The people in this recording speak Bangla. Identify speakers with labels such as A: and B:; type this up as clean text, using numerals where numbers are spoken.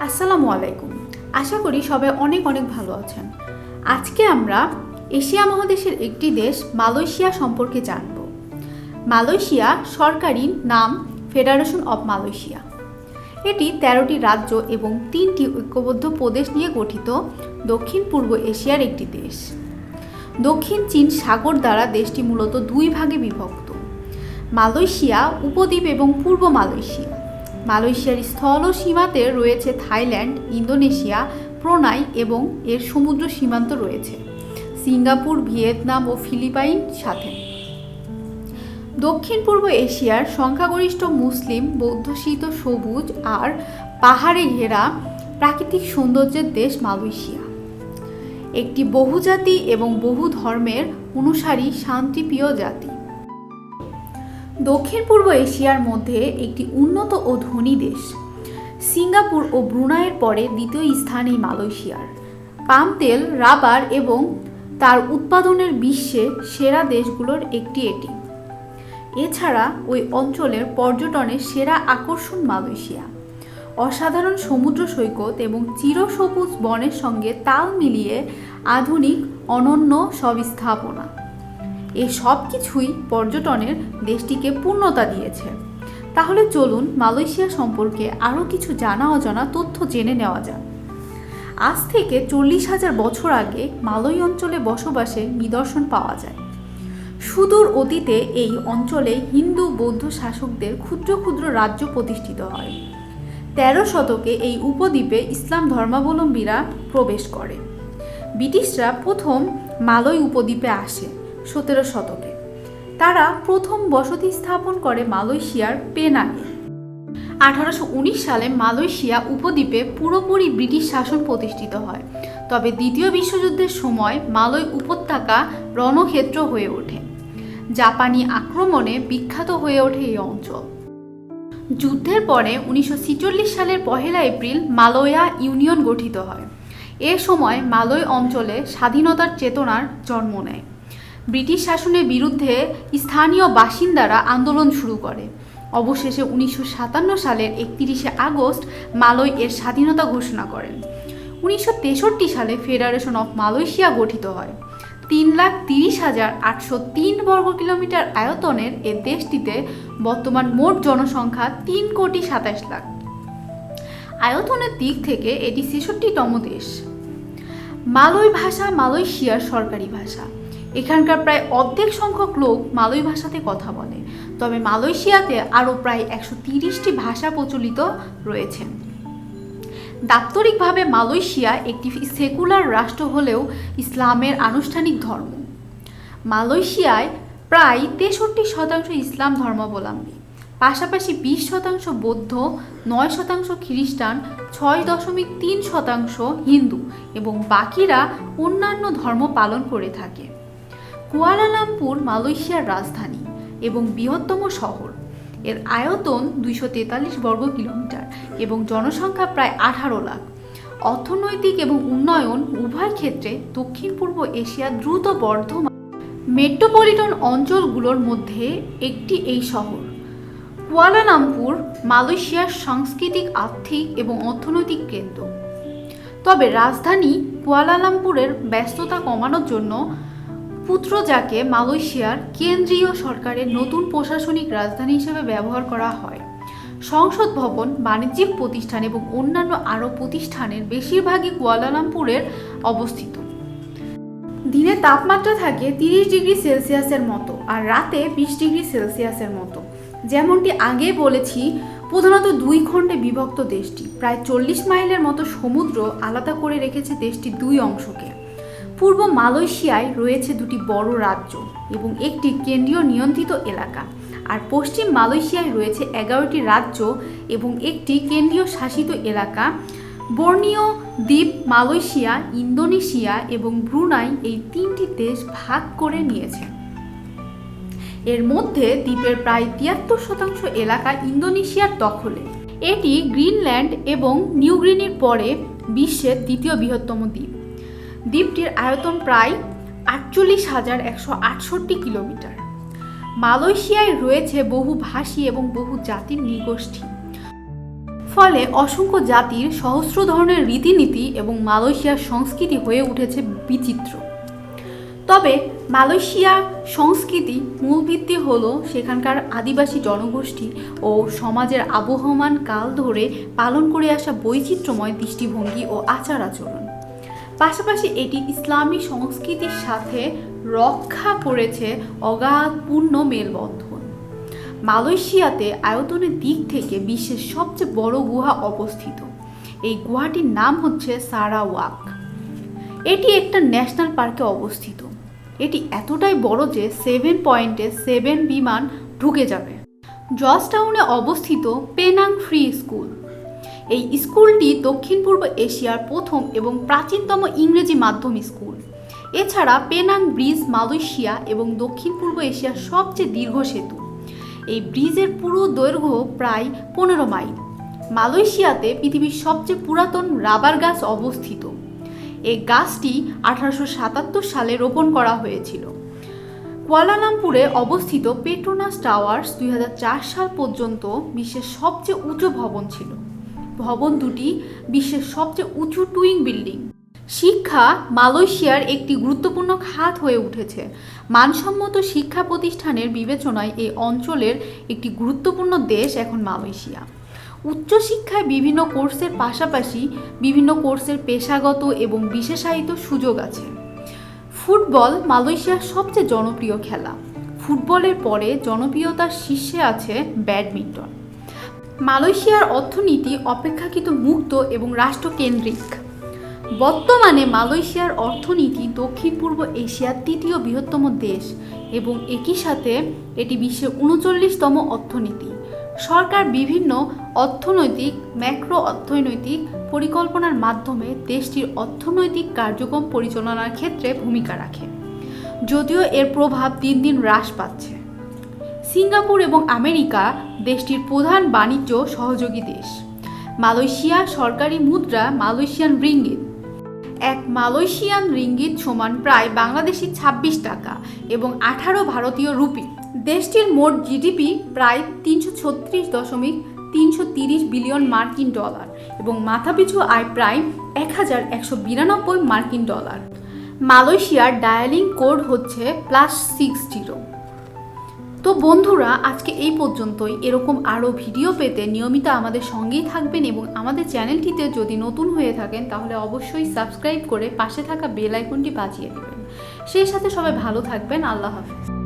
A: আসসালামু আলাইকুম। আশা করি সবাই অনেক অনেক ভালো আছেন। আজকে আমরা এশিয়া মহাদেশের একটি দেশ মালয়েশিয়া সম্পর্কে জানব। মালয়েশিয়া সরকারি নাম ফেডারেশন অব মালয়েশিয়া। এটি 13টি রাজ্য এবং 3টি ঐক্যবদ্ধ প্রদেশ নিয়ে গঠিত দক্ষিণ পূর্ব এশিয়ার একটি দেশ। দক্ষিণ চীন সাগর দ্বারা দেশটি মূলত দুই ভাগে বিভক্ত: মালয়েশিয়া উপদ্বীপ এবং পূর্ব মালয়েশিয়া। মালয়েশিয়ার স্থল সীমাতে রয়েছে থাইল্যান্ড, ইন্দোনেশিয়া, ব্রুনাই এবং এর সমুদ্র সীমান্ত রয়েছে সিঙ্গাপুর, ভিয়েতনাম ও ফিলিপাইন সাথে। দক্ষিণ পূর্ব এশিয়ার সংখ্যাগরিষ্ঠ মুসলিম, বৌদ্ধশীত, সবুজ আর পাহাড়ে ঘেরা প্রাকৃতিক সৌন্দর্যের দেশ মালয়েশিয়া। একটি বহুজাতি এবং বহু ধর্মের অনুসারী শান্তিপ্রিয় জাতি। দক্ষিণ পূর্ব এশিয়ার মধ্যে একটি উন্নত ও ধনী দেশ। সিঙ্গাপুর ও ব্রুনাইয়ের পরে দ্বিতীয় স্থান এই মালয়েশিয়ার। পাম তেল, রাবার এবং তার উৎপাদনের বিশ্বে সেরা দেশগুলোর একটি এটি। এছাড়া ওই অঞ্চলের পর্যটনের সেরা আকর্ষণ মালয়েশিয়া। অসাধারণ সমুদ্র সৈকত এবং চিরসবুজ বনের সঙ্গে তাল মিলিয়ে আধুনিক অনন্য সব স্থাপনা। এই সব কিছুই পর্যটনের দেশটিকে পূর্ণতা দিয়েছে। তাহলে চলুন মালয়েশিয়া সম্পর্কে আরও কিছু জানা অজানা তথ্য জেনে নেওয়া যাক। আজ থেকে 40,000 বছর আগে মালয় অঞ্চলে বসবাসের নিদর্শন পাওয়া যায়। সুদূর অতীতে এই অঞ্চলে হিন্দু বৌদ্ধ শাসকদের ক্ষুদ্র ক্ষুদ্র রাজ্য প্রতিষ্ঠিত হয়। 13 শতকে এই উপদ্বীপে ইসলাম ধর্মাবলম্বীরা প্রবেশ করে। ব্রিটিশরা প্রথম মালয় উপদ্বীপে আসে 17 শতকে। তারা প্রথম বসতি স্থাপন করে মালয়েশিয়ার পেনাঙে। 1819 সালে মালয়েশিয়া উপদ্বীপে পুরোপুরি ব্রিটিশ শাসন প্রতিষ্ঠিত হয়। তবে দ্বিতীয় বিশ্বযুদ্ধের সময় মালয় উপত্যকা রণক্ষেত্র হয়ে ওঠে। জাপানি আক্রমণে বিখ্যাত হয়ে ওঠে এই অঞ্চল। যুদ্ধের পরে 1946 সালের 1 এপ্রিল মালয়া ইউনিয়ন গঠিত হয়। এ সময় মালয় অঞ্চলে স্বাধীনতার চেতনার জন্ম নেয়। ব্রিটিশ শাসনের বিরুদ্ধে স্থানীয় বাসিন্দারা আন্দোলন শুরু করে। অবশেষে 1957 সালের 31 আগস্ট মালয় এর স্বাধীনতা ঘোষণা করেন। 1963 সালে ফেডারেশন অফ মালয়েশিয়া গঠিত হয়। 3,30,803 বর্গ কিলোমিটার আয়তনের এ দেশটিতে বর্তমান মোট জনসংখ্যা 3,27 লাখ। আয়তনের দিক থেকে এটি 66তম দেশ। মালয় ভাষা মালয়েশিয়ার সরকারি ভাষা। এখানকার প্রায় অর্ধেক সংখ্যক লোক মালয় ভাষাতে কথা বলে। তবে মালয়েশিয়াতে আরও প্রায় 130টি ভাষা প্রচলিত রয়েছে। দাপ্তরিকভাবে মালয়েশিয়া একটি সেকুলার রাষ্ট্র হলেও ইসলামের আনুষ্ঠানিক ধর্ম। মালয়েশিয়ায় প্রায় 63% ইসলাম ধর্মাবলম্বী। পাশাপাশি 20% বৌদ্ধ, 9% খ্রিস্টান, 6.3% হিন্দু এবং বাকিরা অন্যান্য ধর্ম পালন করে থাকে। কুয়ালালামপুর মালয়েশিয়ার রাজধানী এবং বৃহত্তম শহর। এর আয়তন 243 বর্গ কিলোমিটার এবং জনসংখ্যা প্রায় 18 লাখ। অর্থনৈতিক এবং উন্নয়ন উভয় ক্ষেত্রে দক্ষিণ পূর্ব এশিয়া দ্রুত বর্ধমান মেট্রোপলিটন অঞ্চলগুলোর মধ্যে একটি এই শহর। কুয়ালালামপুর মালয়েশিয়ার সাংস্কৃতিক, আর্থিক এবং অর্থনৈতিক কেন্দ্র। তবে রাজধানী কুয়ালালামপুরের ব্যস্ততা কমানোর জন্য পুত্রজাকে মালয়েশিয়ার কেন্দ্রীয় সরকারের নতুন প্রশাসনিক রাজধানী হিসেবে ব্যবহার করা হয়। সংসদ ভবন, বাণিজ্যিক প্রতিষ্ঠান এবং অন্যান্য আরও প্রতিষ্ঠানের বেশিরভাগই কুয়ালালামপুরের অবস্থিত। দিনে তাপমাত্রা থাকে 30 ডিগ্রি সেলসিয়াসের মতো আর রাতে 20 ডিগ্রি সেলসিয়াসের মতো। যেমনটি আগেই বলেছি, প্রধানত 2 খণ্ডে বিভক্ত দেশটি। প্রায় 40 মাইলের মতো সমুদ্র আলাদা করে রেখেছে দেশটির 2 অংশকে। পূর্ব মালয়েশিয়ায় রয়েছে 2টি বড় রাজ্য এবং একটি কেন্দ্রীয় নিয়ন্ত্রিত এলাকা, আর পশ্চিম মালয়েশিয়ায় রয়েছে 11টি রাজ্য এবং একটি কেন্দ্রীয় শাসিত এলাকা। বর্নিও দ্বীপ মালয়েশিয়া, ইন্দোনেশিয়া এবং ব্রুনাই এই 3টি দেশ ভাগ করে নিয়েছে। এর মধ্যে দ্বীপের প্রায় 73% এলাকা ইন্দোনেশিয়ার দখলে। এটি গ্রিনল্যান্ড এবং নিউ গিনির পরে বিশ্বের দ্বিতীয় বৃহত্তম দ্বীপ। দ্বীপটির আয়তন প্রায় 48,168 কিলোমিটার। মালয়েশিয়ায় রয়েছে বহু ভাষী এবং বহু জাতির নৃগোষ্ঠী। ফলে অসংখ্য জাতির সহস্র ধরনের রীতিনীতি এবং মালয়েশিয়ার সংস্কৃতি হয়ে উঠেছে বিচিত্র। তবে মালয়েশিয়া সংস্কৃতি মূল ভিত্তি হলো সেখানকার আদিবাসী জনগোষ্ঠী ও সমাজের আবহমান কাল ধরে পালন করে আসা বৈচিত্র্যময় দৃষ্টিভঙ্গি ও আচার আচরণ। পাশাপাশি এটি ইসলামী সংস্কৃতির সাথে রক্ষা করেছে অগাধ পূর্ণ মেলবন্ধন। মালয়েশিয়াতে আয়তনের দিক থেকে বিশ্বের সবচেয়ে বড় গুহা অবস্থিত। এই গুহাটির নাম হচ্ছে সারাওয়াক। এটি একটা ন্যাশনাল পার্কে অবস্থিত। এটি এতটাই বড় যে 7.7 বিমান ঢুকে যাবে। জর্জটাউনে অবস্থিত পেনাং ফ্রি স্কুল। এই স্কুলটি দক্ষিণ পূর্ব এশিয়ার প্রথম এবং প্রাচীনতম ইংরেজি মাধ্যম স্কুল। এছাড়া পেনাং ব্রিজ মালয়েশিয়া এবং দক্ষিণ পূর্ব এশিয়ার সবচেয়ে দীর্ঘ সেতু। এই ব্রিজের পুরো দৈর্ঘ্য প্রায় 15 মাইল। মালয়েশিয়াতে পৃথিবীর সবচেয়ে পুরাতন রাবার গাছ অবস্থিত। এই গাছটি 1877 সালে রোপণ করা হয়েছিল। কুয়ালালামপুরে অবস্থিত পেট্রোনাস টাওয়ার্স 2004 সাল পর্যন্ত বিশ্বের সবচেয়ে উঁচু ভবন ছিল। ভবন দুটি বিশ্বের সবচেয়ে উঁচু টুইং বিল্ডিং। শিক্ষা মালয়েশিয়ার একটি গুরুত্বপূর্ণ খাত হয়ে উঠেছে। মানসম্মত শিক্ষা প্রতিষ্ঠানের বিবেচনায় এই অঞ্চলের একটি গুরুত্বপূর্ণ দেশ এখন মালয়েশিয়া। উচ্চশিক্ষায় বিভিন্ন কোর্সের পাশাপাশি বিভিন্ন কোর্সের পেশাগত এবং বিশেষায়িত সুযোগ আছে। ফুটবল মালয়েশিয়ার সবচেয়ে জনপ্রিয় খেলা। ফুটবলের পরে জনপ্রিয়তার শীর্ষে আছে ব্যাডমিন্টন। মালয়েশিয়ার অর্থনীতি অপেক্ষাকৃত মুক্ত এবং রাষ্ট্রকেন্দ্রিক। বর্তমানে মালয়েশিয়ার অর্থনীতি দক্ষিণ পূর্ব এশিয়ার তৃতীয় বৃহত্তম দেশ এবং একই সাথে এটি বিশ্বের 39তম অর্থনীতি। সরকার বিভিন্ন অর্থনৈতিক ম্যাক্রো অর্থনৈতিক পরিকল্পনার মাধ্যমে দেশটির অর্থনৈতিক কার্যক্রম পরিচালনার ক্ষেত্রে ভূমিকা রাখে, যদিও এর প্রভাব দিন দিন হ্রাস পাচ্ছে। সিঙ্গাপুর এবং আমেরিকা দেশটির প্রধান বাণিজ্য সহযোগী দেশ। মালয়েশিয়া সরকারি মুদ্রা মালয়েশিয়ান রিঙ্গিত। এক মালয়েশিয়ান রিঙ্গিত সমান প্রায় বাংলাদেশি 26 টাকা এবং 18 ভারতীয় রুপি। দেশটির মোট জিডিপি প্রায় 336.330 বিলিয়ন মার্কিন ডলার এবং মাথাপিছু আয় প্রায় 1192 মার্কিন ডলার। মালয়েশিয়ার ডায়ালিং কোড হচ্ছে +60। তো বন্ধুরা, আজকে এই পর্যন্তই। এরকম আরও ভিডিও পেতে নিয়মিত আমাদের সঙ্গেই থাকবেন এবং আমাদের চ্যানেলটিতে যদি নতুন হয়ে থাকেন তাহলে অবশ্যই সাবস্ক্রাইব করে পাশে থাকা বেল আইকনটি বাজিয়ে দেবেন। সেই সাথে সবাই ভালো থাকবেন। আল্লাহ হাফেজ।